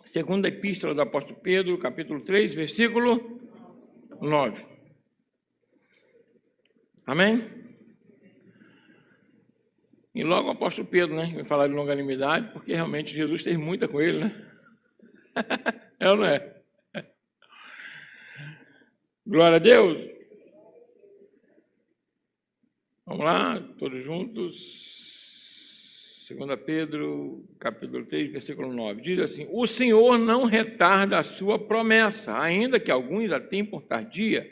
Segunda Epístola do Apóstolo Pedro, capítulo 3, versículo 9. Amém? E logo o apóstolo Pedro, né, vai falar de longanimidade, porque realmente Jesus teve muita com ele, né? É ou não é? Glória a Deus! Vamos lá, todos juntos. 2 Pedro, capítulo 3, versículo 9. Diz assim: o Senhor não retarda a sua promessa, ainda que alguns a tenham por tardia,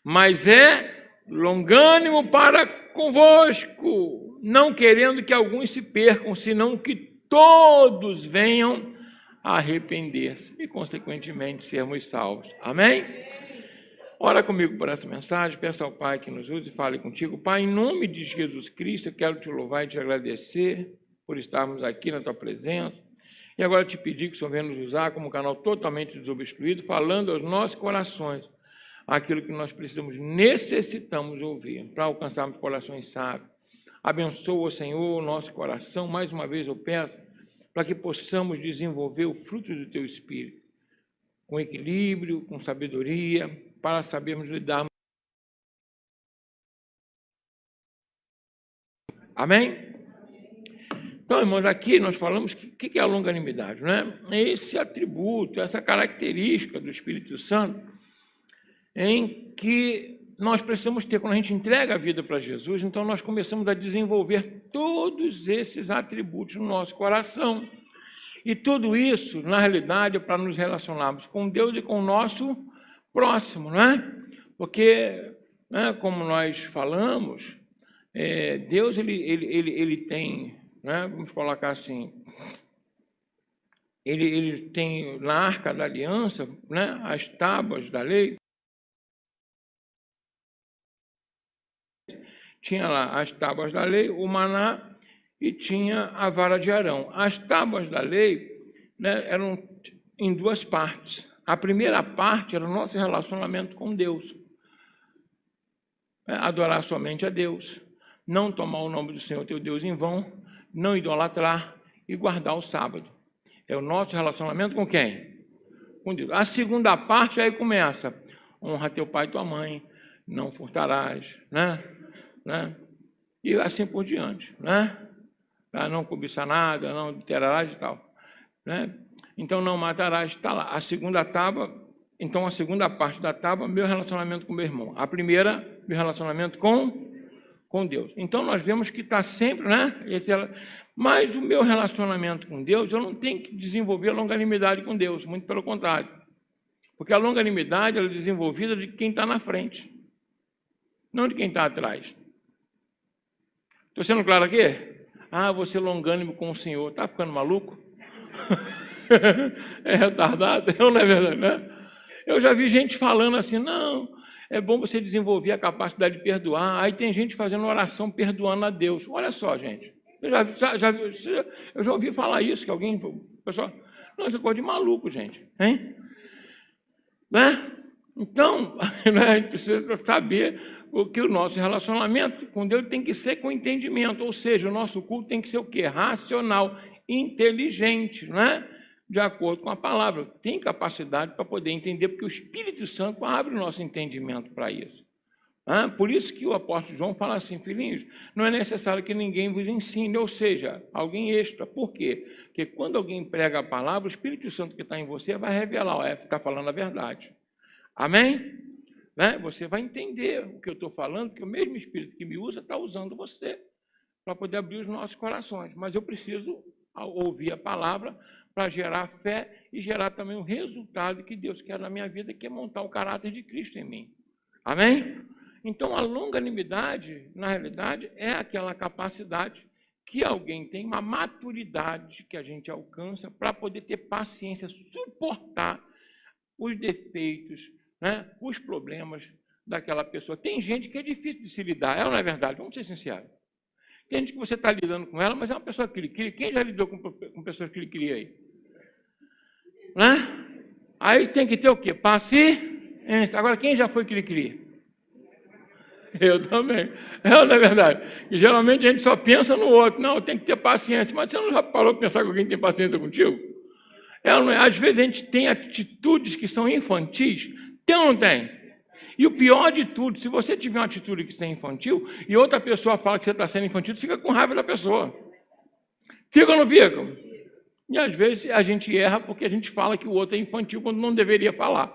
mas é longânimo para convosco, não querendo que alguns se percam, senão que todos venham a arrepender-se e, consequentemente, sermos salvos. Amém? Ora comigo por essa mensagem, peça ao Pai que nos use e fale contigo. Pai, em nome de Jesus Cristo, eu quero te louvar e te agradecer por estarmos aqui na tua presença. E agora te pedir que o Senhor venha nos usar como um canal totalmente desobstruído, falando aos nossos corações aquilo que nós precisamos, necessitamos ouvir, para alcançarmos corações sábios. Abençoa, Senhor, o nosso coração, mais uma vez eu peço, para que possamos desenvolver o fruto do teu Espírito, com equilíbrio, com sabedoria, para sabermos lidar. Amém? Então, irmãos, aqui nós falamos o que é a longanimidade, né? É esse atributo, essa característica do Espírito Santo em que nós precisamos ter quando a gente entrega a vida para Jesus. Então, nós começamos a desenvolver todos esses atributos no nosso coração. E tudo isso, na realidade, é para nos relacionarmos com Deus e com o nosso próximo, não é? Porque, né, como nós falamos, Deus ele tem, né, vamos colocar assim, ele tem na Arca da Aliança, né, as tábuas da lei. Tinha lá as tábuas da lei, o maná, e tinha a vara de Arão. As tábuas da lei, né, eram em duas partes. A primeira parte era o nosso relacionamento com Deus. Adorar somente a Deus, não tomar o nome do Senhor teu Deus em vão, não idolatrar e guardar o sábado. É o nosso relacionamento com quem? Com Deus. A segunda parte aí começa: honra teu pai e tua mãe, não furtarás, né? E assim por diante, né? Não cobiçar nada, não adulterarás e tal, né? Então, não matarás, está lá. A segunda tábua, então a segunda parte da tábua, meu relacionamento com meu irmão. A primeira, meu relacionamento com Deus. Então, nós vemos que está sempre, né? Mas o meu relacionamento com Deus, eu não tenho que desenvolver longanimidade com Deus, muito pelo contrário. Porque a longanimidade ela é desenvolvida de quem está na frente, não de quem está atrás. Estou sendo claro aqui? Você longânimo com o Senhor. Está ficando maluco? É retardado? Não é verdade, né? Eu já vi gente falando assim, não, é bom você desenvolver a capacidade de perdoar. Aí tem gente fazendo oração perdoando a Deus. Olha só, gente. Eu já ouvi falar isso, que alguém... Pessoal, não, isso é coisa de maluco, gente. Hein? Né? Então, a gente precisa saber que o nosso relacionamento com Deus tem que ser com entendimento, ou seja, o nosso culto tem que ser o quê? Racional, inteligente, né? De acordo com a palavra. Tem capacidade para poder entender, porque o Espírito Santo abre o nosso entendimento para isso. Por isso que o apóstolo João fala assim, filhinhos, não é necessário que ninguém vos ensine, ou seja, alguém extra. Por quê? Porque quando alguém prega a palavra, o Espírito Santo que está em você vai revelar, está falando a verdade. Amém? Né? Você vai entender o que eu estou falando, que o mesmo Espírito que me usa está usando você para poder abrir os nossos corações. Mas eu preciso ouvir a palavra para gerar fé e gerar também o resultado que Deus quer na minha vida, que é montar o caráter de Cristo em mim. Amém? Então, a longanimidade, na realidade, é aquela capacidade que alguém tem, uma maturidade que a gente alcança para poder ter paciência, suportar os defeitos, né, os problemas daquela pessoa. Tem gente que é difícil de se lidar, não é verdade? Vamos ser sinceros. Tem gente que você está lidando com ela, mas é uma pessoa cri-cri. Quem já lidou com pessoas cri-cri aí? Né? Aí tem que ter o quê? Paciência. Agora, quem já foi cri-cri? Eu também. Não é verdade? E geralmente a gente só pensa no outro. Não, tem que ter paciência. Mas você não já parou de pensar que alguém tem paciência contigo? Às vezes a gente tem atitudes que são infantis. Tem ou não tem? E o pior de tudo, se você tiver uma atitude que é infantil e outra pessoa fala que você está sendo infantil, você fica com raiva da pessoa. Fica ou não fica? E às vezes a gente erra porque a gente fala que o outro é infantil quando não deveria falar.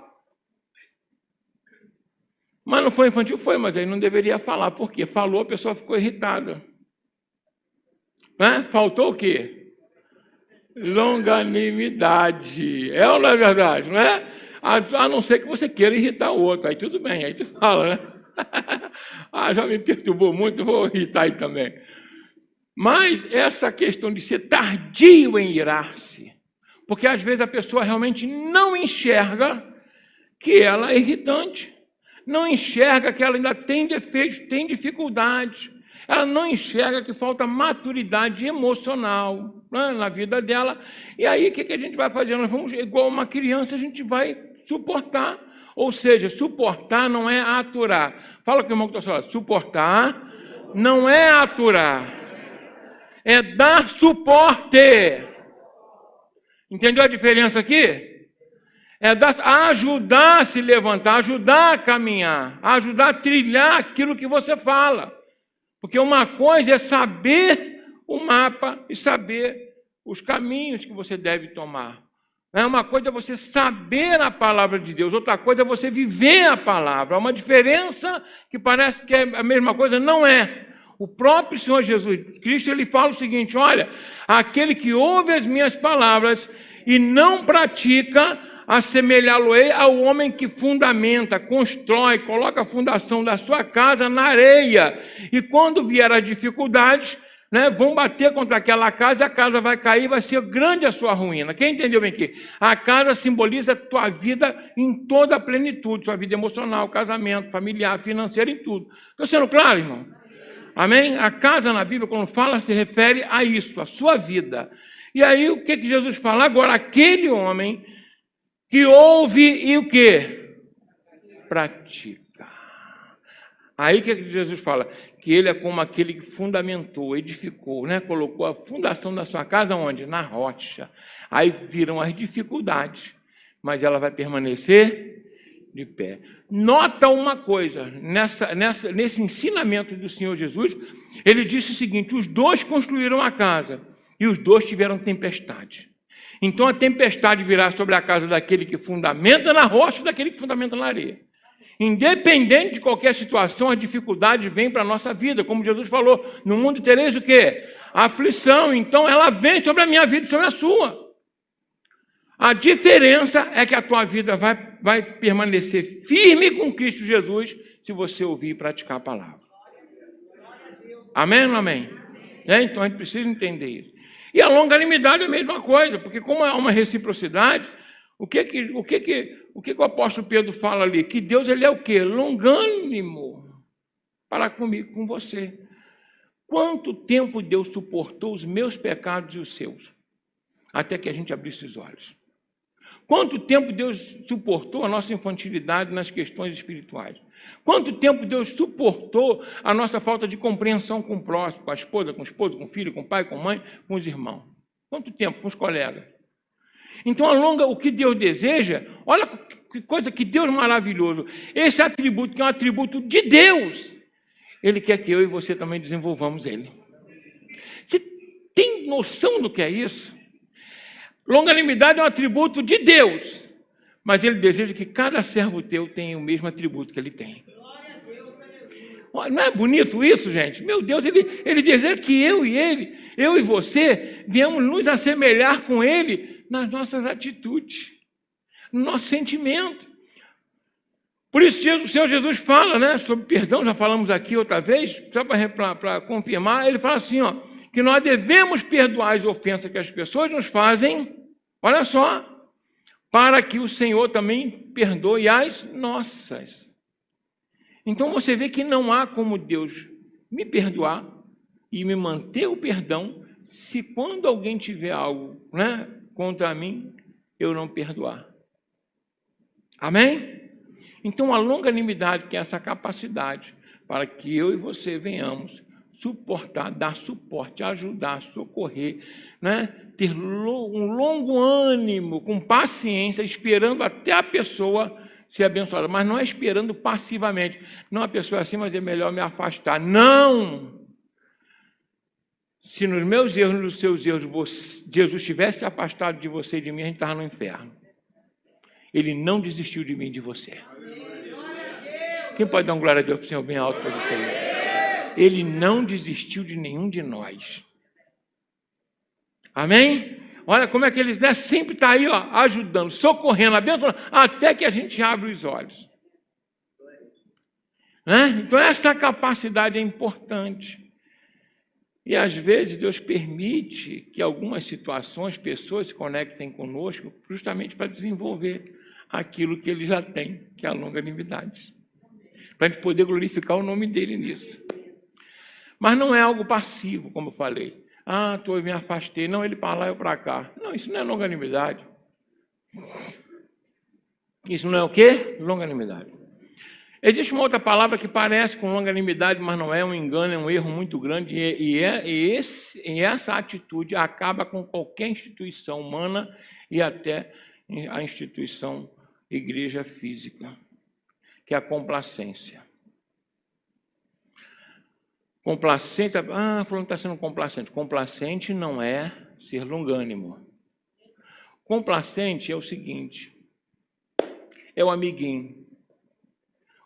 Mas não foi infantil? Foi, mas aí não deveria falar. Por quê? Falou, a pessoa ficou irritada. Né? Faltou o quê? Longanimidade. É ou não é verdade? Não é? A não ser que você queira irritar o outro. Aí tudo bem, aí tu fala, né? Já me perturbou muito, vou irritar aí também. Mas essa questão de ser tardio em irar-se, porque às vezes a pessoa realmente não enxerga que ela é irritante, não enxerga que ela ainda tem defeitos, tem dificuldades, ela não enxerga que falta maturidade emocional, né, na vida dela. E aí o que a gente vai fazer? Nós vamos, igual uma criança, a gente vai suportar. Ou seja, suportar não é aturar. Fala com o irmão que está falando. Suportar não é aturar. É dar suporte. Entendeu a diferença aqui? É ajudar a se levantar, ajudar a caminhar, ajudar a trilhar aquilo que você fala. Porque uma coisa é saber o mapa e saber os caminhos que você deve tomar. Uma coisa é você saber a palavra de Deus, outra coisa é você viver a palavra. Há uma diferença que parece que é a mesma coisa, não é. O próprio Senhor Jesus Cristo, ele fala o seguinte: olha, aquele que ouve as minhas palavras e não pratica, assemelhá-lo-ei ao homem que fundamenta, constrói, coloca a fundação da sua casa na areia. E quando vier as dificuldades, né, vão bater contra aquela casa, a casa vai cair, vai ser grande a sua ruína. Quem entendeu bem aqui? A casa simboliza a tua vida em toda a plenitude, sua vida emocional, casamento, familiar, financeiro, em tudo. Estou sendo claro, irmão? Amém? A casa na Bíblia, quando fala, se refere a isso, a sua vida. E aí, o que Jesus fala? Agora, aquele homem que ouve e o quê? Pratica. Aí que Jesus fala? Que ele é como aquele que fundamentou, edificou, né? Colocou a fundação da sua casa onde? Na rocha. Aí virão as dificuldades, mas ela vai permanecer de pé. Nota uma coisa, nesse ensinamento do Senhor Jesus, ele disse o seguinte: os dois construíram a casa e os dois tiveram tempestade. Então a tempestade virá sobre a casa daquele que fundamenta na rocha e daquele que fundamenta na areia. Independente de qualquer situação, a dificuldade vem para a nossa vida. Como Jesus falou, no mundo tereis o quê? Aflição. Então ela vem sobre a minha vida e sobre a sua. A diferença é que a tua vida vai permanecer firme com Cristo Jesus se você ouvir e praticar a palavra. Amém ou não amém? Então a gente precisa entender isso. E a longanimidade é a mesma coisa, porque como há uma reciprocidade, o que o apóstolo Pedro fala ali? Que Deus, ele é o quê? Longânimo para comigo, com você. Quanto tempo Deus suportou os meus pecados e os seus? Até que a gente abrisse os olhos. Quanto tempo Deus suportou a nossa infantilidade nas questões espirituais? Quanto tempo Deus suportou a nossa falta de compreensão com o próximo, com a esposa, com o esposo, com o filho, com o pai, com a mãe, com os irmãos? Quanto tempo? Com os colegas? Então, o que Deus deseja, olha que coisa, que Deus maravilhoso. Esse atributo, que é um atributo de Deus, Ele quer que eu e você também desenvolvamos ele. Você tem noção do que é isso? Longanimidade é um atributo de Deus, mas Ele deseja que cada servo teu tenha o mesmo atributo que Ele tem. Não é bonito isso, gente? Meu Deus, ele deseja que eu e você, viemos nos assemelhar com Ele nas nossas atitudes, no nosso sentimento. Por isso o Senhor Jesus fala, né, sobre perdão, já falamos aqui outra vez, só para confirmar, Ele fala assim, que nós devemos perdoar as ofensas que as pessoas nos fazem, olha só, para que o Senhor também perdoe as nossas. Então você vê que não há como Deus me perdoar e me manter o perdão se quando alguém tiver algo, né, contra mim, eu não perdoar. Amém? Então a longanimidade, que é essa capacidade para que eu e você venhamos suportar, dar suporte, ajudar, socorrer, né? Ter um longo ânimo, com paciência, esperando até a pessoa ser abençoada, mas não é esperando passivamente. Não, a pessoa é assim, mas é melhor me afastar. Não! Se nos meus erros, nos seus erros, Jesus tivesse afastado de você e de mim, a gente estava no inferno. Ele não desistiu de mim e de você. Quem pode dar uma glória a Deus para o Senhor bem alto para você? Ele não desistiu de nenhum de nós. Amém? Olha como é que ele, né, sempre está aí, ó, ajudando, socorrendo, abençoando, até que a gente abre os olhos. Né? Então essa capacidade é importante. E às vezes Deus permite que algumas situações, pessoas se conectem conosco justamente para desenvolver aquilo que ele já tem, que é a longanimidade. Para a gente poder glorificar o nome dele nisso. Mas não é algo passivo, como eu falei. Ah, eu me afastei. Não, ele para lá, eu para cá. Não, isso não é longanimidade. Isso não é o quê? Longanimidade. Existe uma outra palavra que parece com longanimidade, mas não é, um engano, é um erro muito grande, e essa atitude acaba com qualquer instituição humana e até a instituição igreja física, que é a complacência. Complacência, fulano está sendo complacente. Complacente não é ser longânimo. Complacente é o seguinte, é o amiguinho.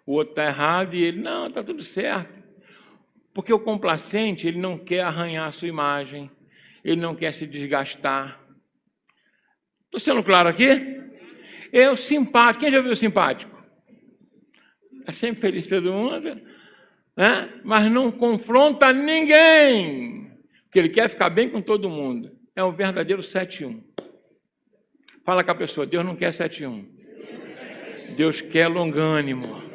O outro está errado e ele, não, está tudo certo. Porque o complacente, ele não quer arranhar a sua imagem, ele não quer se desgastar. Estou sendo claro aqui? É o simpático. Quem já viu o simpático? É sempre feliz todo mundo, né? Mas não confronta ninguém, porque ele quer ficar bem com todo mundo. É um verdadeiro 7-1. Fala com a pessoa, Deus não quer 7-1. Deus quer longânimo.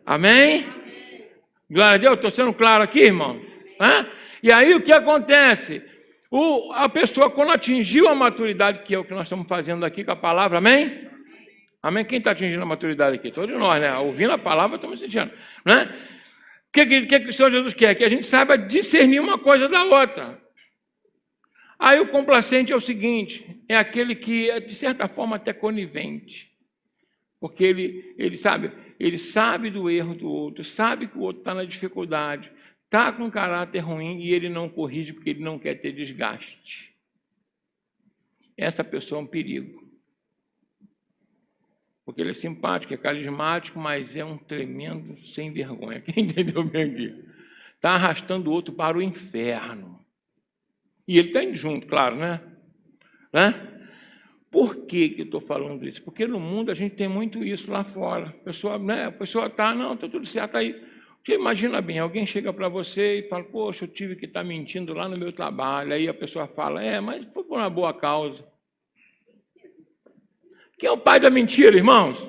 Amém? Glória a Deus, estou sendo claro aqui, irmão? E aí o que acontece? A pessoa, quando atingiu a maturidade, que é o que nós estamos fazendo aqui com a palavra, amém? Amém? Quem está atingindo a maturidade aqui? Todos nós, né? Ouvindo a palavra, estamos sentindo, né? O que o Senhor Jesus quer? Que a gente saiba discernir uma coisa da outra. Aí o complacente é o seguinte, é aquele que é, de certa forma, até conivente. Porque ele sabe do erro do outro, sabe que o outro está na dificuldade, está com um caráter ruim e ele não corrige porque ele não quer ter desgaste. Essa pessoa é um perigo. Porque ele é simpático, é carismático, mas é um tremendo sem vergonha. Quem entendeu bem aqui? Está arrastando o outro para o inferno. E ele está indo junto, claro, né? Por que eu estou falando isso? Porque no mundo a gente tem muito isso lá fora. A pessoa está, não, está tudo certo aí. Porque imagina bem, alguém chega para você e fala, poxa, eu tive que estar mentindo lá no meu trabalho. Aí a pessoa fala, mas foi por uma boa causa. Quem é o pai da mentira, irmãos?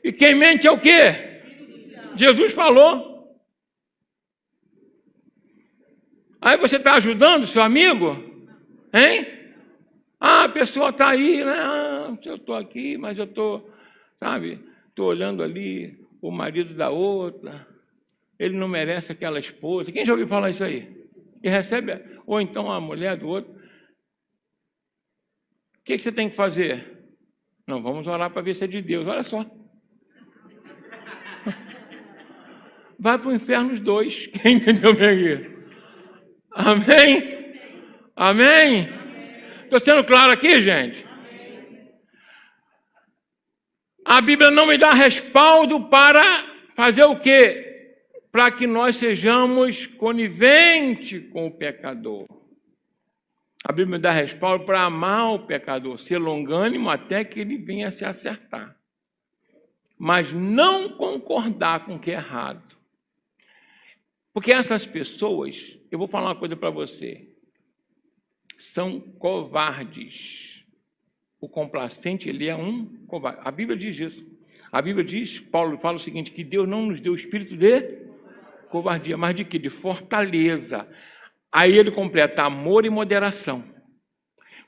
E quem mente é o quê? Jesus falou. Aí você está ajudando seu amigo? Hein? A pessoa está aí, né? Eu estou aqui, mas eu estou, estou olhando ali o marido da outra. Ele não merece aquela esposa. Quem já ouviu falar isso aí? E recebe, ou então a mulher do outro. O que você tem que fazer? Não, vamos orar para ver se é de Deus. Olha só. Vai para o inferno os dois. Quem entendeu bem aqui? Amém? Amém? Estou sendo claro aqui, gente? A Bíblia não me dá respaldo para fazer o quê? Para que nós sejamos coniventes com o pecador. A Bíblia me dá respaldo para amar o pecador, ser longânimo até que ele venha a se acertar. Mas não concordar com o que é errado. Porque essas pessoas, eu vou falar uma coisa para você, são covardes. O complacente, ele é um covarde. A Bíblia diz isso. A Bíblia diz, Paulo fala o seguinte, que Deus não nos deu o espírito de covardia, mas de quê? De fortaleza. Aí ele completa amor e moderação.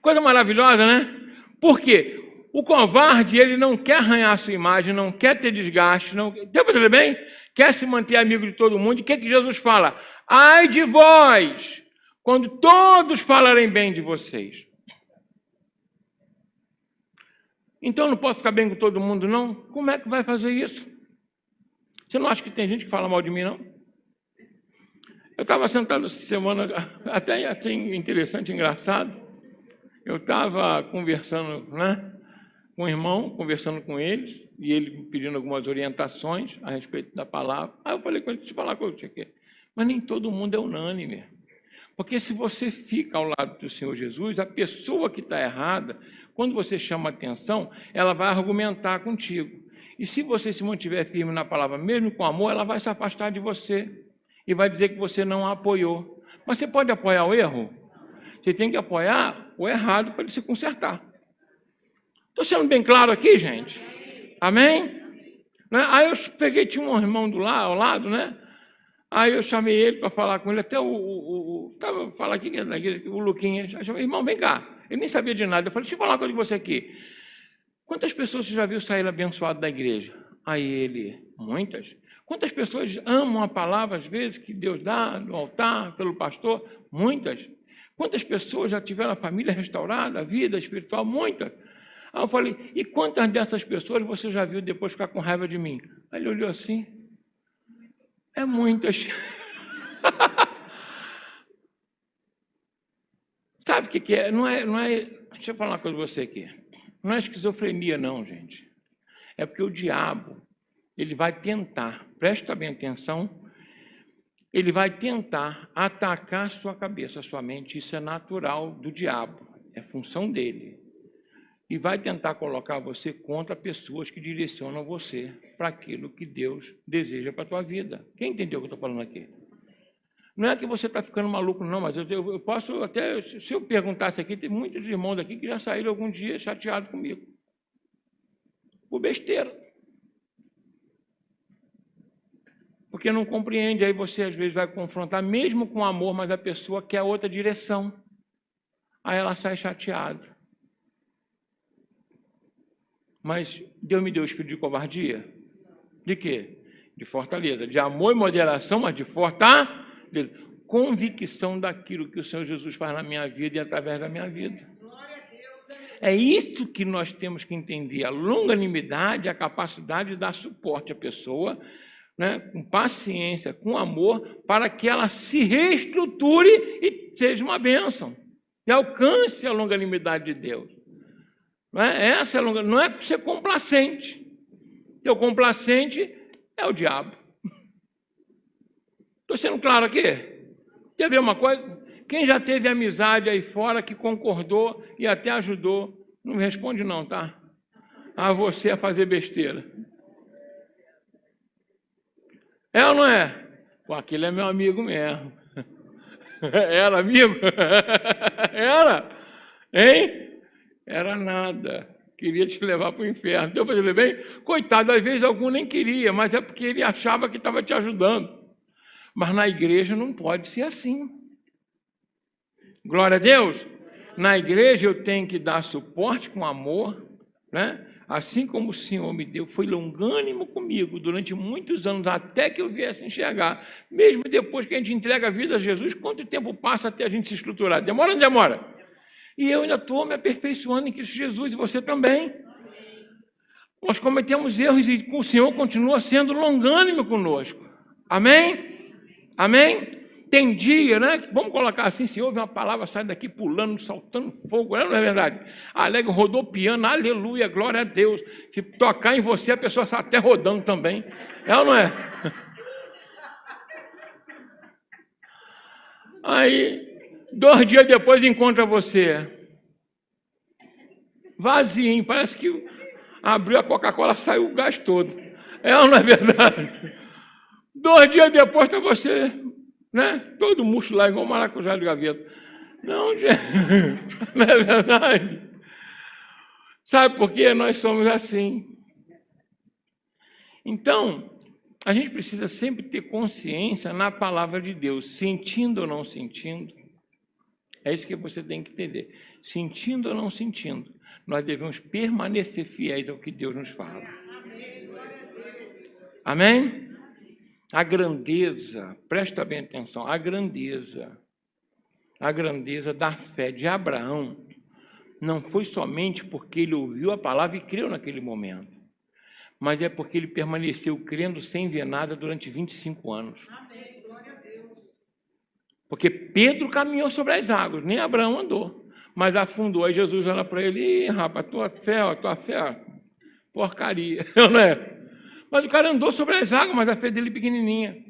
Coisa maravilhosa, né? Por quê? O covarde, ele não quer arranhar a sua imagem, não quer ter desgaste, não... Deu para entender bem? Quer se manter amigo de todo mundo. E o que Jesus fala? Ai de vós, quando todos falarem bem de vocês. Então eu não posso ficar bem com todo mundo, não? Como é que vai fazer isso? Você não acha que tem gente que fala mal de mim, não? Eu estava sentado essa semana, até interessante, engraçado. Eu estava conversando, né, com o irmão, conversando com eles, e ele me pedindo algumas orientações a respeito da palavra. Aí eu falei com ele, deixa eu falar com você aqui. Mas nem todo mundo é unânime. Porque se você fica ao lado do Senhor Jesus, a pessoa que está errada, quando você chama atenção, ela vai argumentar contigo. E se você se mantiver firme na palavra, mesmo com amor, ela vai se afastar de você e vai dizer que você não a apoiou. Mas você pode apoiar o erro? Você tem que apoiar o errado para ele se consertar. Estou sendo bem claro aqui, gente? Amém? Né? Aí eu peguei, tinha um irmão ao lado, né? Aí eu chamei ele para falar com ele, até estava falando aqui, o Luquinha, eu chamei, irmão, vem cá. Ele nem sabia de nada. Eu falei, deixa eu falar uma coisa de você aqui. Quantas pessoas você já viu sair abençoado da igreja? Aí ele, muitas. Quantas pessoas amam a palavra, às vezes, que Deus dá no altar, pelo pastor? Muitas. Quantas pessoas já tiveram a família restaurada, a vida espiritual? Muitas. Aí eu falei, e quantas dessas pessoas você já viu depois ficar com raiva de mim? Aí ele olhou assim, é muitas. Sabe o que é? Não é... Deixa eu falar uma coisa para você aqui. Não é esquizofrenia, não, gente. É porque o diabo, ele vai tentar, presta bem atenção, ele vai tentar atacar a sua cabeça, a sua mente. Isso é natural do diabo, é função dele. E vai tentar colocar você contra pessoas que direcionam você para aquilo que Deus deseja para a tua vida. Quem entendeu o que eu estou falando aqui? Não é que você está ficando maluco, não, mas eu posso até, se eu perguntasse aqui, tem muitos irmãos aqui que já saíram algum dia chateados comigo. Por besteira. Porque não compreende, aí você às vezes vai confrontar, mesmo com amor, mas a pessoa quer outra direção. Aí ela sai chateada. Mas Deus me deu o espírito de covardia? De quê? De fortaleza, de amor e moderação, mas de fortaleza. Convicção daquilo que o Senhor Jesus faz na minha vida e através da minha vida. É isso que nós temos que entender, a longanimidade, a capacidade de dar suporte à pessoa, né, com paciência, com amor, para que ela se reestruture e seja uma bênção, e alcance a longanimidade de Deus. Não é? Essa é a longanimidade, não é ser complacente. Teu complacente é o diabo. Estou sendo claro aqui? Quer ver uma coisa? Quem já teve amizade aí fora que concordou e até ajudou, não me responde não, tá? A você a fazer besteira. É ou não é? Pô, aquele é meu amigo mesmo. Era amigo? Era? Hein? Era nada. Queria te levar para o inferno. Deu para entender bem? Coitado, às vezes algum nem queria, mas é porque ele achava que estava te ajudando. Mas na igreja não pode ser assim. Glória a Deus. Na igreja eu tenho que dar suporte com amor, né? Assim como o Senhor me deu, foi longânimo comigo durante muitos anos, até que eu viesse enxergar. Mesmo depois que a gente entrega a vida a Jesus, quanto tempo passa até a gente se estruturar? Demora ou não demora? E eu ainda estou me aperfeiçoando em Cristo Jesus, e você também. Nós cometemos erros e o Senhor continua sendo longânimo conosco. Amém? Amém? Tem dia, né? Vamos colocar assim, se ouve uma palavra, sai daqui pulando, saltando fogo, não é verdade? Alegre, rodopiando, aleluia, glória a Deus. Se tocar em você, a pessoa está até rodando também. É ou não é? Aí, 2 dias depois, encontra você. Vazinho, parece que abriu a Coca-Cola, saiu o gás todo. É ou não é verdade? 2 dias depois está você, né? Todo murcho lá, igual maracujá de gaveta. Não, gente, não é verdade? Sabe por quê? Nós somos assim. Então, a gente precisa sempre ter consciência na palavra de Deus, sentindo ou não sentindo. É isso que você tem que entender. Sentindo ou não sentindo. nós devemos permanecer fiéis ao que Deus nos fala. Amém? A grandeza, presta bem atenção, a grandeza da fé de Abraão não foi somente porque ele ouviu a palavra e creu naquele momento, mas é porque ele permaneceu crendo sem ver nada durante 25 anos. Porque Pedro caminhou sobre as águas, nem Abraão andou, mas afundou. Aí Jesus olha para ele: rapaz, tua fé, porcaria, não é? Mas o cara andou sobre as águas, mas a fé dele é pequenininha.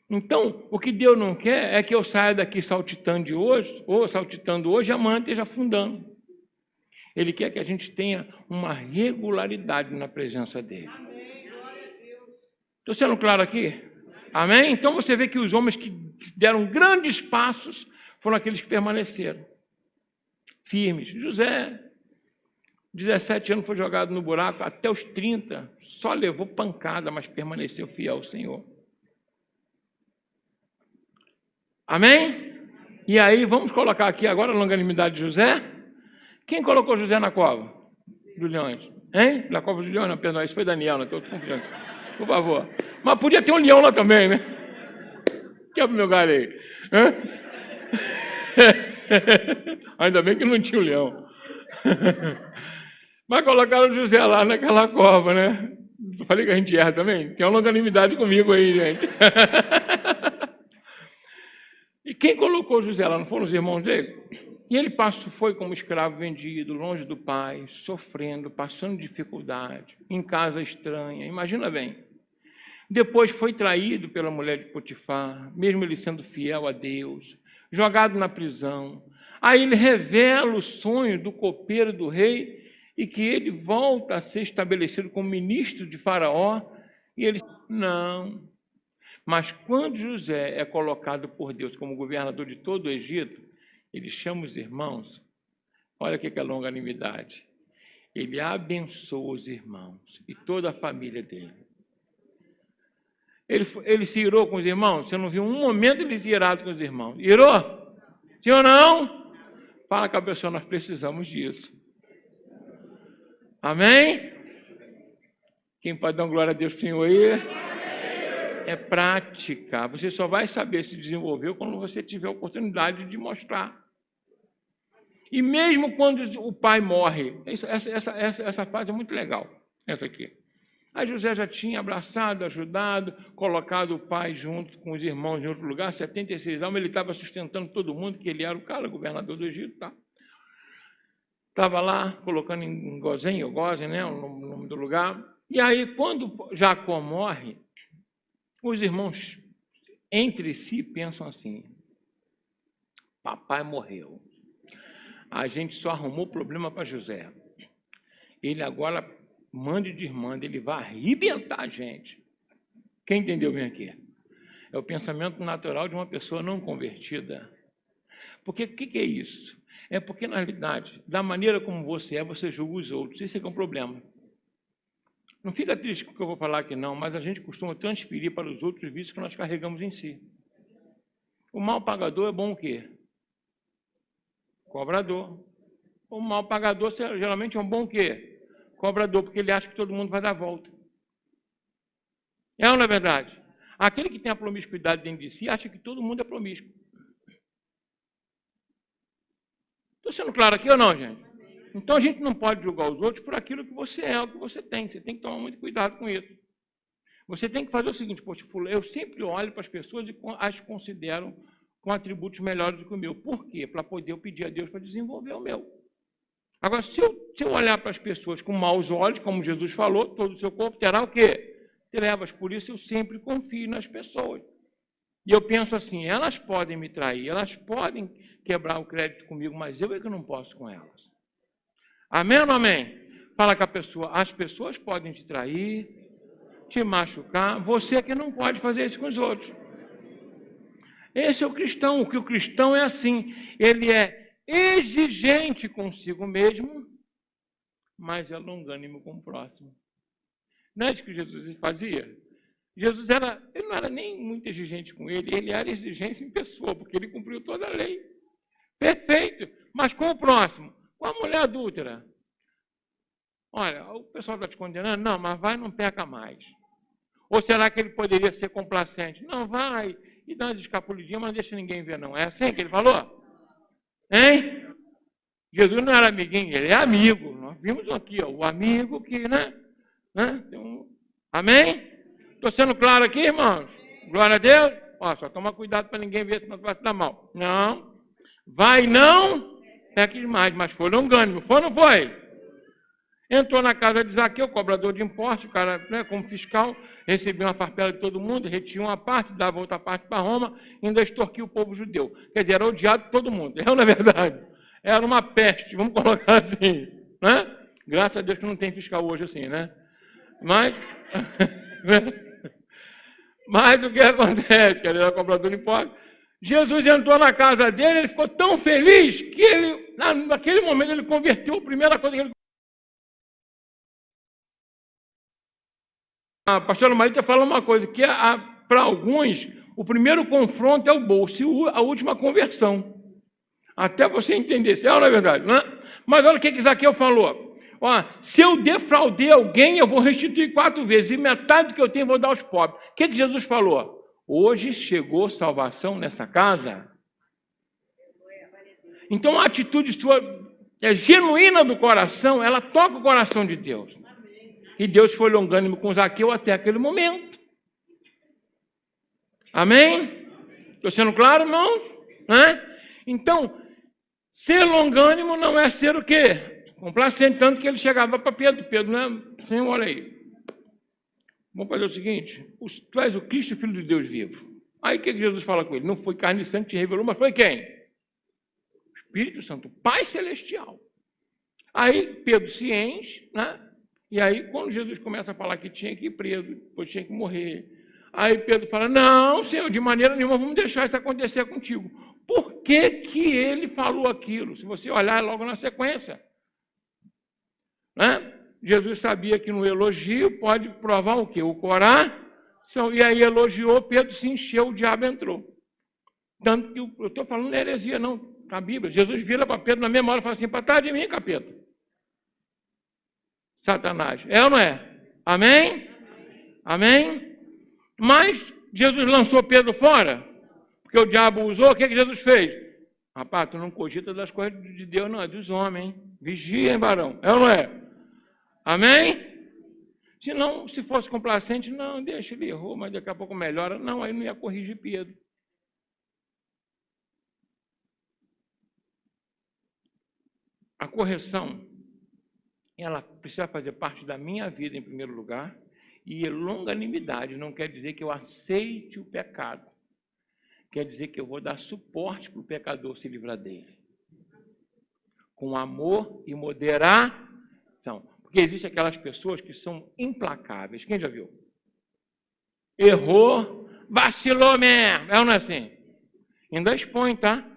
Então, o que Deus não quer é que eu saia daqui saltitando hoje e amanhã esteja afundando. Ele quer que a gente tenha uma regularidade na presença dele. Estou sendo claro aqui? Amém? Então você vê que os homens que deram grandes passos foram aqueles que permaneceram firmes. José, 17 anos, foi jogado no buraco, até os 30, só levou pancada, mas permaneceu fiel ao Senhor. Amém? E aí, vamos colocar aqui agora a longanimidade de José. Quem colocou José na cova dos leões? Hein? Na cova dos leões, não, perdão, isso foi Daniel, não estou confundindo. Por favor. Mas podia ter um leão lá também, né? Quebra o meu galho aí. Ainda bem que não tinha um leão. Mas colocaram José lá naquela cova, né? Falei que a gente erra também? Tem uma longanimidade comigo aí, gente. E quem colocou José lá? Não foram os irmãos dele? E ele foi como escravo vendido, longe do pai, sofrendo, passando dificuldade, em casa estranha. Imagina bem. Depois foi traído pela mulher de Potifar, mesmo ele sendo fiel a Deus, jogado na prisão. Aí ele revela o sonho do copeiro do rei e que ele volta a ser estabelecido como ministro de Faraó. E ele não. Mas quando José é colocado por Deus como governador de todo o Egito, ele chama os irmãos. Olha o que é longanimidade. Ele abençoa os irmãos e toda a família dele. Ele se irou com os irmãos? Você não viu um momento ele se irado com os irmãos? Irou? Sim ou não? Fala com a pessoa, nós precisamos disso. Amém? Quem pode dar glória a Deus, Senhor, aí? É prática. Você só vai saber se desenvolver quando você tiver a oportunidade de mostrar. E mesmo quando o pai morre, essa fase é muito legal, essa aqui. Aí José já tinha abraçado, ajudado, colocado o pai junto com os irmãos em outro lugar, 76 anos, ele estava sustentando todo mundo, que ele era o cara, governador do Egito, tá? Estava lá, colocando em Gozém, né, o nome do lugar. E aí, quando Jacó morre, os irmãos entre si pensam assim: papai morreu. A gente só arrumou problema para José. Ele agora manda e desmanda, ele vai arrebentar a gente. Quem entendeu bem aqui? É o pensamento natural de uma pessoa não convertida. Porque o que é isso? É porque, na realidade, da maneira como você é, você julga os outros. Isso é que é um problema. Não fica triste com o que eu vou falar aqui, não, mas a gente costuma transferir para os outros vícios que nós carregamos em si. O mal pagador é bom o quê? Cobrador. O mal pagador geralmente é um bom o quê? Cobrador, porque ele acha que todo mundo vai dar volta. É ou não é verdade? Aquele que tem a promiscuidade dentro de si acha que todo mundo é promíscuo. Estou sendo claro aqui ou não, gente? Então a gente não pode julgar os outros por aquilo que você é, o que você tem. Você tem que tomar muito cuidado com isso. Você tem que fazer o seguinte: poxa, eu sempre olho para as pessoas e as considero com atributos melhores do que o meu. Por quê? Para poder eu pedir a Deus para desenvolver o meu. Agora, se eu olhar para as pessoas com maus olhos, como Jesus falou, todo o seu corpo terá o quê? Trevas. Por isso eu sempre confio nas pessoas. E eu penso assim: elas podem me trair, elas podem quebrar o crédito comigo, mas eu é que não posso com elas. Amém ou não amém? Fala com a pessoa: as pessoas podem te trair, te machucar, você é que não pode fazer isso com os outros. Esse é o cristão. O que o cristão é assim, ele é exigente consigo mesmo, mas é longânimo com o próximo. Não é isso que Jesus fazia? Jesus ele não era nem muito exigente com ele era exigência em pessoa, porque ele cumpriu toda a lei. Perfeito. Mas com o próximo, com a mulher adúltera, Olha, o pessoal está te condenando? Não, mas vai, não peca mais. Ou será que ele poderia ser complacente? Não, vai e dá uma escapulidinha, mas não deixa ninguém ver, não. É assim que ele falou? Hein? Jesus não era amiguinho, ele é amigo. Nós vimos aqui, ó, o amigo que, né? Amém? Estou sendo claro aqui, irmãos? Glória a Deus. Ó, só toma cuidado para ninguém ver, senão tu vai se dar mal. Não. Vai não, peque demais, mas foi longânimo. Foi ou não foi? Entrou na casa de Zaqueu, cobrador de impostos, o cara, né, como fiscal, recebia uma farpela de todo mundo, retinha uma parte, dava outra parte para Roma, ainda extorquia o povo judeu. Quer dizer, era odiado por todo mundo. É, na verdade, era uma peste, vamos colocar assim. Né? Graças a Deus que não tem fiscal hoje assim, né? Mas o que acontece? Que ele era cobrador de impostos. Jesus entrou na casa dele, ele ficou tão feliz que ele, naquele momento, ele converteu. A primeira coisa que ele... A pastora Marita fala uma coisa, que para alguns, o primeiro confronto é o bolso e a última conversão. Até você entender, se é ou não é verdade, né? Mas olha o que Zaqueu falou. Ó, se eu defraudei alguém, eu vou restituir 4 vezes, e metade do que eu tenho eu vou dar aos pobres. O que Jesus falou? Hoje chegou salvação nessa casa. Então a atitude sua é genuína do coração, ela toca o coração de Deus. E Deus foi longânimo com Zaqueu até aquele momento. Amém? Estou sendo claro, irmão? Né? Então, ser longânimo não é ser o quê? Complacente, tanto que ele chegava para Pedro. Pedro, né? Senhor, olha aí. Vamos fazer o seguinte. Tu és o Cristo, Filho de Deus vivo. Aí o que Jesus fala com ele? Não foi carne e sangue que te revelou, mas foi quem? O Espírito Santo, o Pai Celestial. Aí Pedro se enche, né? E aí, quando Jesus começa a falar que tinha que ir preso, depois tinha que morrer, aí Pedro fala, não, Senhor, de maneira nenhuma vamos deixar isso acontecer contigo. Por que que ele falou aquilo? Se você olhar logo na sequência. Né? Jesus sabia que no elogio pode provar o quê? O coração. E aí elogiou, Pedro se encheu, o diabo entrou. Tanto que eu estou falando de heresia, não, na Bíblia. Jesus vira para Pedro na mesma hora e fala assim, para trás de mim, capeta. Satanás. É ou não é? Amém? Amém? Mas Jesus lançou Pedro fora, porque o diabo usou, o que Jesus fez? Rapaz, tu não cogita das coisas de Deus, não, é dos homens, hein? Vigia, hein, varão? É ou não é? Amém? Se não, se fosse complacente, não, deixa, ele errou, mas daqui a pouco melhora. Não, aí não ia corrigir Pedro. A correção, ela precisa fazer parte da minha vida em primeiro lugar, e longanimidade não quer dizer que eu aceite o pecado, quer dizer que eu vou dar suporte para o pecador se livrar dele, com amor e moderação, porque existem aquelas pessoas que são implacáveis, quem já viu? Errou, vacilou mesmo, é ou não é assim? Ainda expõe, tá?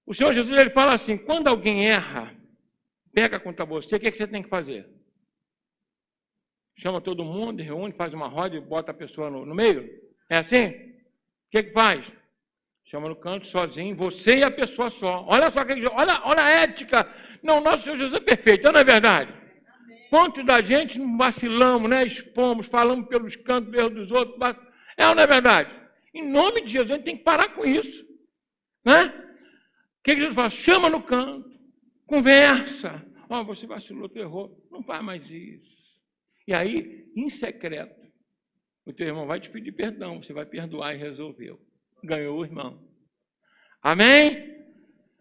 O Senhor Jesus, ele fala assim, quando alguém erra, pega contra você, o que você tem que fazer? Chama todo mundo, reúne, faz uma roda e bota a pessoa no meio? É assim? O que faz? Chama no canto, sozinho, você e a pessoa só. Olha só, olha a ética. Não, nosso Senhor Jesus é perfeito, não é verdade? Quanto da gente vacilamos, né? Expomos, falamos pelos cantos, pelos dos outros. É ou não é verdade? Em nome de Jesus, a gente tem que parar com isso. Né? O que Jesus fala? Chama no canto. Conversa. Ó, você vacilou, tu errou. Não faz mais isso. E aí, em secreto, o teu irmão vai te pedir perdão, você vai perdoar e resolveu. Ganhou o irmão. Amém?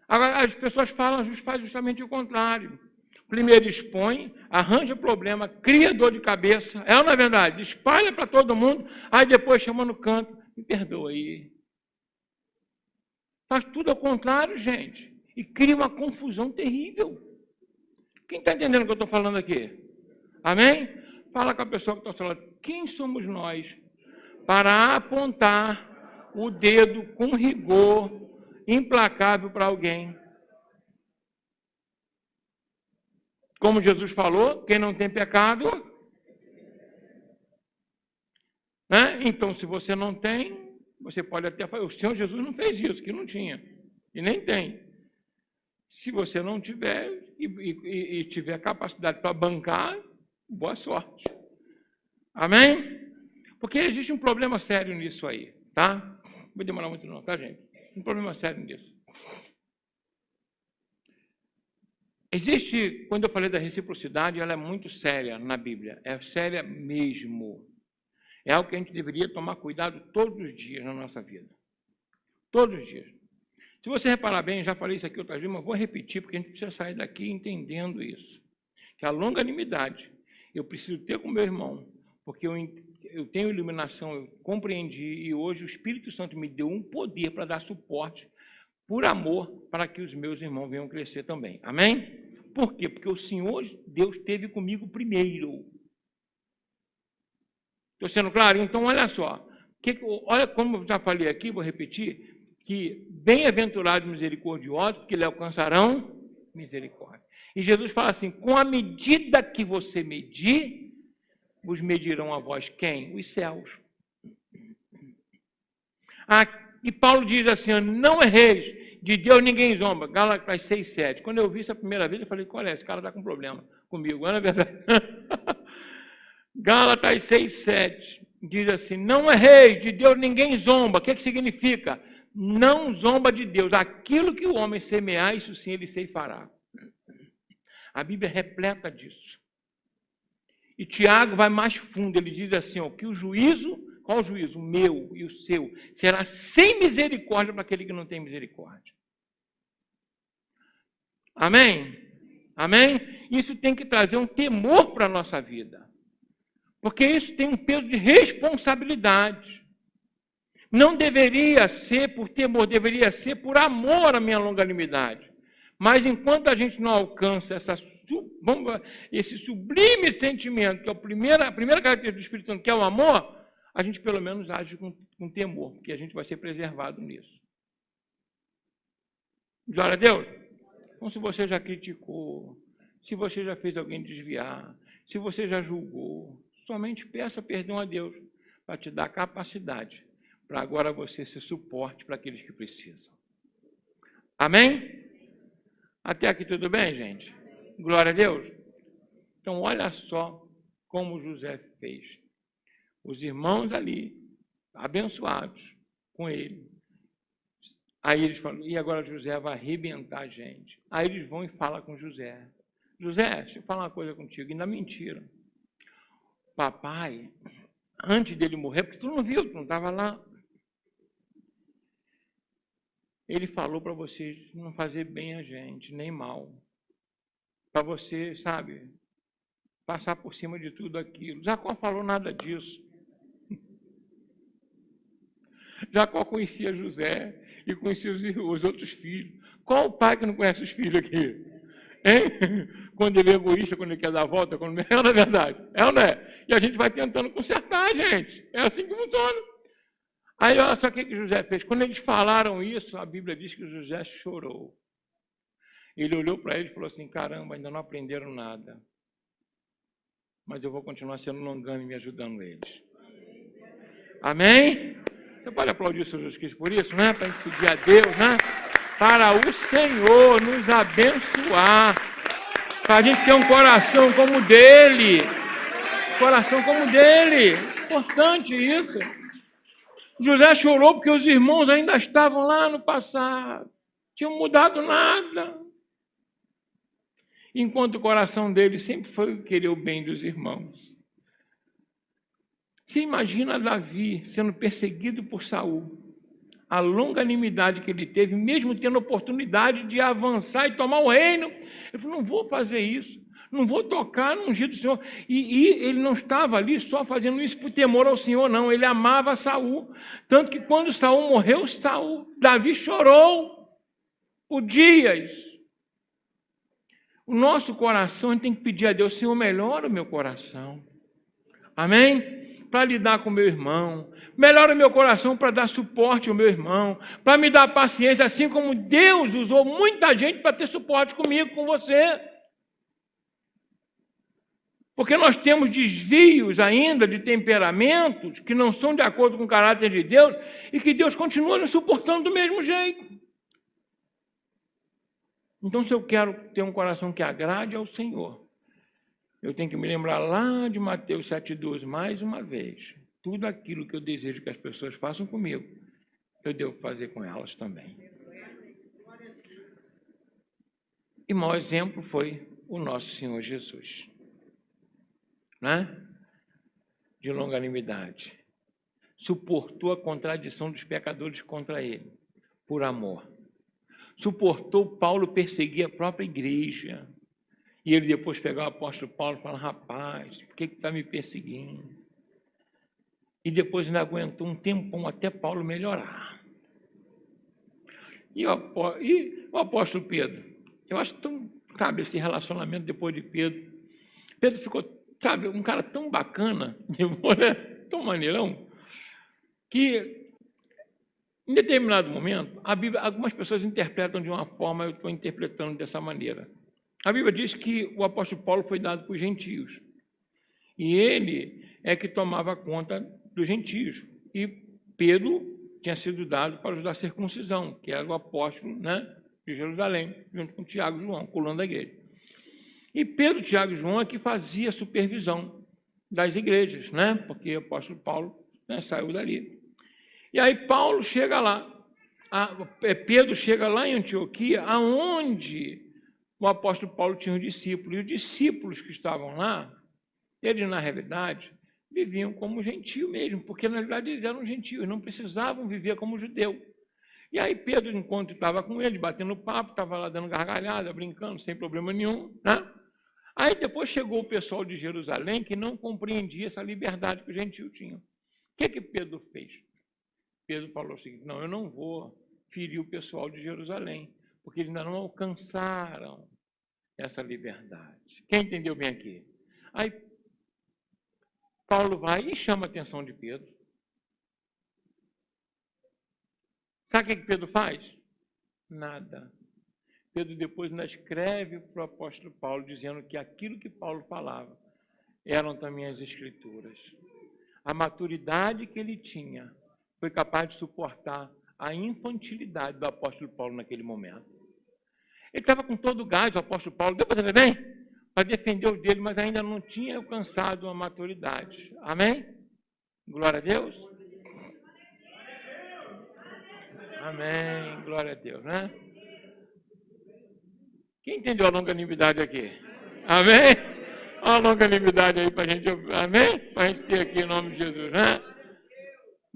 Agora, as pessoas fazem justamente o contrário. Primeiro expõe, arranja problema, cria dor de cabeça, é ou não é verdade? Espalha para todo mundo, aí depois chama no canto, me perdoa aí. Faz tudo ao contrário, gente. E cria uma confusão terrível. Quem está entendendo o que eu estou falando aqui? Amém? Fala com a pessoa que está falando. Quem somos nós para apontar o dedo com rigor implacável para alguém? Como Jesus falou, quem não tem pecado, né? Então, se você não tem, você pode até fazer. O Senhor Jesus não fez isso, que não tinha, e nem tem. Se você não tiver e tiver capacidade para bancar, boa sorte. Amém? Porque existe um problema sério nisso aí, tá? Não vai demorar muito não, tá, gente? Um problema sério nisso. Existe, quando eu falei da reciprocidade, ela é muito séria na Bíblia. É séria mesmo. É algo que a gente deveria tomar cuidado todos os dias na nossa vida. Todos os dias. Se você reparar bem, já falei isso aqui outras vezes, mas vou repetir, porque a gente precisa sair daqui entendendo isso. Que a longanimidade eu preciso ter com meu irmão, porque eu tenho iluminação, eu compreendi, e hoje o Espírito Santo me deu um poder para dar suporte, por amor, para que os meus irmãos venham crescer também. Amém? Por quê? Porque o Senhor, Deus, esteve comigo primeiro. Estou sendo claro? Então, olha só. Olha como eu já falei aqui, vou repetir, que bem-aventurados misericordiosos, porque eles alcançarão misericórdia. E Jesus fala assim, com a medida que você medir, vos medirão a vós quem? Os céus. E Paulo diz assim, não erreis, de Deus ninguém zomba. Gálatas 6:7. Quando eu vi isso a primeira vez, eu falei, olha, esse cara está com problema comigo. Não é verdade? Gálatas 6:7 diz assim, não erreis, de Deus ninguém zomba. O que significa? Não zomba de Deus. Aquilo que o homem semear, isso sim ele ceifará. A Bíblia é repleta disso. E Tiago vai mais fundo, ele diz assim, ó, que o juízo, qual o juízo? O meu e o seu, será sem misericórdia para aquele que não tem misericórdia. Amém? Amém? Isso tem que trazer um temor para a nossa vida. Porque isso tem um peso de responsabilidade. Não deveria ser por temor, deveria ser por amor à minha longanimidade. Mas enquanto a gente não alcança esse sublime sentimento, que é a primeira característica do Espírito Santo, que é o amor, a gente pelo menos age com temor, porque a gente vai ser preservado nisso. Glória a Deus. Então, se você já criticou, se você já fez alguém desviar, se você já julgou, somente peça perdão a Deus para te dar capacidade, para agora você ser suporte para aqueles que precisam. Amém? Até aqui tudo bem, gente? Glória a Deus. Então, olha só como José fez. Os irmãos ali, abençoados com ele. Aí eles falam, e agora José vai arrebentar a gente. Aí eles vão e falam com José. José, deixa eu falar uma coisa contigo, ainda mentira. Papai, antes dele morrer, porque tu não viu, tu não estava lá. Ele falou para você não fazer bem a gente, nem mal. Para você, sabe, passar por cima de tudo aquilo. Jacó falou nada disso. Jacó conhecia José e conhecia os outros filhos. Qual o pai que não conhece os filhos aqui? Hein? Quando ele é egoísta, quando ele quer dar a volta, quando... é na verdade. É ou não é? E a gente vai tentando consertar, gente. É assim que funciona. Aí, olha só o que José fez. Quando eles falaram isso, a Bíblia diz que José chorou. Ele olhou para ele e falou assim, caramba, ainda não aprenderam nada. Mas eu vou continuar sendo longânime e me ajudando eles. Amém? Você pode aplaudir o Senhor Jesus Cristo por isso, né? Para a gente pedir a Deus, né? Para o Senhor nos abençoar. Para a gente ter um coração como o dele. Coração como o dele. Importante isso. José chorou porque os irmãos ainda estavam lá no passado. Tinham mudado nada. Enquanto o coração dele sempre foi querer o bem dos irmãos. Você imagina Davi sendo perseguido por Saul. A longanimidade que ele teve, mesmo tendo oportunidade de avançar e tomar o reino. Ele falou, não vou fazer isso. Não vou tocar no ungido do Senhor. E ele não estava ali só fazendo isso por temor ao Senhor, não. Ele amava Saul. Tanto que quando Saul morreu, Davi chorou por dias. O nosso coração, a gente tem que pedir a Deus, Senhor, melhora o meu coração. Amém? Para lidar com o meu irmão. Melhora o meu coração para dar suporte ao meu irmão. Para me dar paciência, assim como Deus usou muita gente para ter suporte comigo, com você. Porque nós temos desvios ainda de temperamentos que não são de acordo com o caráter de Deus e que Deus continua nos suportando do mesmo jeito. Então, se eu quero ter um coração que agrade ao Senhor, eu tenho que me lembrar lá de Mateus 7,12, mais uma vez. Tudo aquilo que eu desejo que as pessoas façam comigo, eu devo fazer com elas também. E o maior exemplo foi o nosso Senhor Jesus, né? De longanimidade. Suportou a contradição dos pecadores contra ele, por amor. Suportou Paulo perseguir a própria igreja. E ele depois pegar o apóstolo Paulo e falar, rapaz, por que está me perseguindo? E depois ainda aguentou um tempão até Paulo melhorar. E o apóstolo Pedro? Eu acho tão, sabe, esse relacionamento depois de Pedro. Pedro ficou, sabe, um cara tão bacana, tão maneirão, que em determinado momento, a Bíblia, algumas pessoas interpretam de uma forma, eu estou interpretando dessa maneira. A Bíblia diz que o apóstolo Paulo foi dado para os gentios. E ele é que tomava conta dos gentios. E Pedro tinha sido dado para os da circuncisão, que era o apóstolo, né, de Jerusalém, junto com Tiago e João, coluna da igreja. E Pedro, Tiago e João é que fazia a supervisão das igrejas, né, porque o apóstolo Paulo, né, saiu dali. E aí Paulo chega lá, Pedro chega lá em Antioquia, aonde o apóstolo Paulo tinha um discípulo, e os discípulos que estavam lá, eles, na realidade, viviam como gentio mesmo, porque, na verdade, eles eram gentios, não precisavam viver como judeu. E aí Pedro, enquanto estava com ele, batendo papo, estava lá dando gargalhada, brincando, sem problema nenhum, né? Aí depois chegou o pessoal de Jerusalém, que não compreendia essa liberdade que os gentios tinham. O que Pedro fez? Pedro falou o seguinte, não, eu não vou ferir o pessoal de Jerusalém, porque eles ainda não alcançaram essa liberdade. Quem entendeu bem aqui? Aí Paulo vai e chama a atenção de Pedro. Sabe o que Pedro faz? Nada. Pedro depois ainda escreve para o apóstolo Paulo, dizendo que aquilo que Paulo falava eram também as Escrituras. A maturidade que ele tinha foi capaz de suportar a infantilidade do apóstolo Paulo naquele momento. Ele estava com todo o gás, o apóstolo Paulo, deu para entender bem? Para defender o dele, mas ainda não tinha alcançado a maturidade. Amém? Glória a Deus. Amém. Glória a Deus, né? Quem entendeu a longanimidade aqui? Amém? Olha a longanimidade aí para a gente, amém? Para a gente ter aqui em nome de Jesus, né?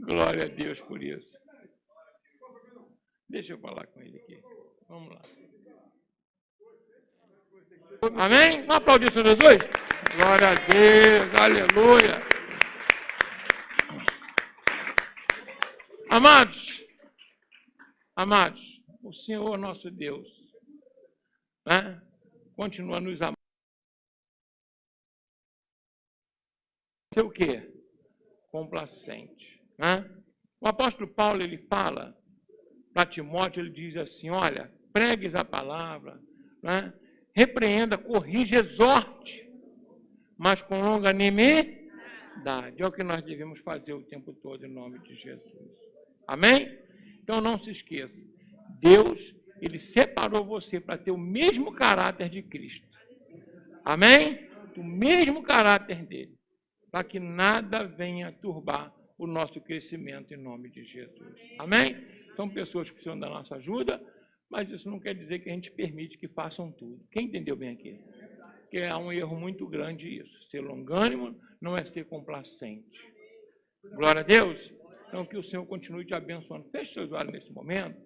Glória a Deus por isso. Deixa eu falar com ele aqui. Vamos lá. Amém? Vamos aplaudir o Senhor Jesus? Glória a Deus, aleluia. Amados, o Senhor nosso Deus, né, continua nos amando. Ser o quê? Complacente. Né? O apóstolo Paulo, ele fala para Timóteo, ele diz assim, olha, pregues a palavra, né? Repreenda, corrija, exorte, mas com longanimidade. É o que nós devemos fazer o tempo todo em nome de Jesus. Amém? Então não se esqueça, Deus, ele separou você para ter o mesmo caráter de Cristo. Amém? O mesmo caráter dele, para que nada venha turbar o nosso crescimento em nome de Jesus. Amém? São pessoas que precisam da nossa ajuda, mas isso não quer dizer que a gente permite que façam tudo. Quem entendeu bem aqui? Porque é um erro muito grande isso. Ser longânimo não é ser complacente. Glória a Deus. Então, que o Senhor continue te abençoando. Feche seus olhos nesse momento,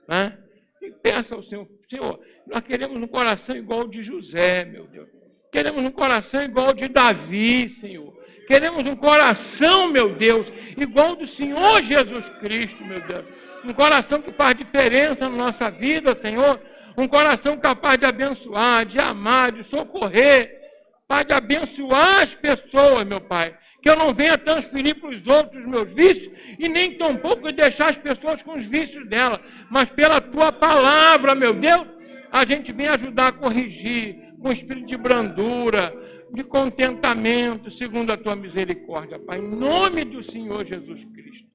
né? E peça ao Senhor, Senhor, nós queremos um coração igual ao de José, meu Deus. Queremos um coração igual ao de Davi, Senhor. Queremos um coração, meu Deus, igual ao do Senhor Jesus Cristo, meu Deus. Um coração que faz diferença na nossa vida, Senhor. Um coração capaz de abençoar, de amar, de socorrer, Pai, de abençoar as pessoas, meu Pai. Que eu não venha transferir para os outros meus vícios e nem tampouco deixar as pessoas com os vícios dela. Mas pela Tua palavra, meu Deus, a gente vem ajudar a corrigir com espírito de brandura, de contentamento, segundo a Tua misericórdia, Pai. Em nome do Senhor Jesus Cristo.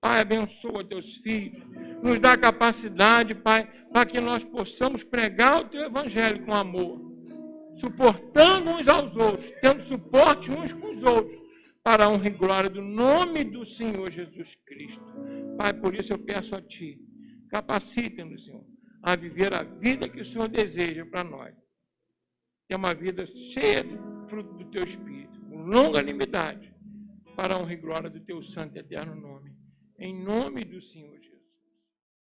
Pai, abençoa teus filhos. Nos dá capacidade, Pai, para que nós possamos pregar o teu evangelho com amor, suportando uns aos outros, tendo suporte uns com os outros, para a honra e glória do nome do Senhor Jesus Cristo. Pai, por isso eu peço a Ti, capacita-nos, Senhor, a viver a vida que o Senhor deseja para nós. Ter uma vida cheia do fruto do Teu Espírito, com longanimidade, para a honra e glória do Teu santo e eterno nome. Em nome do Senhor Jesus.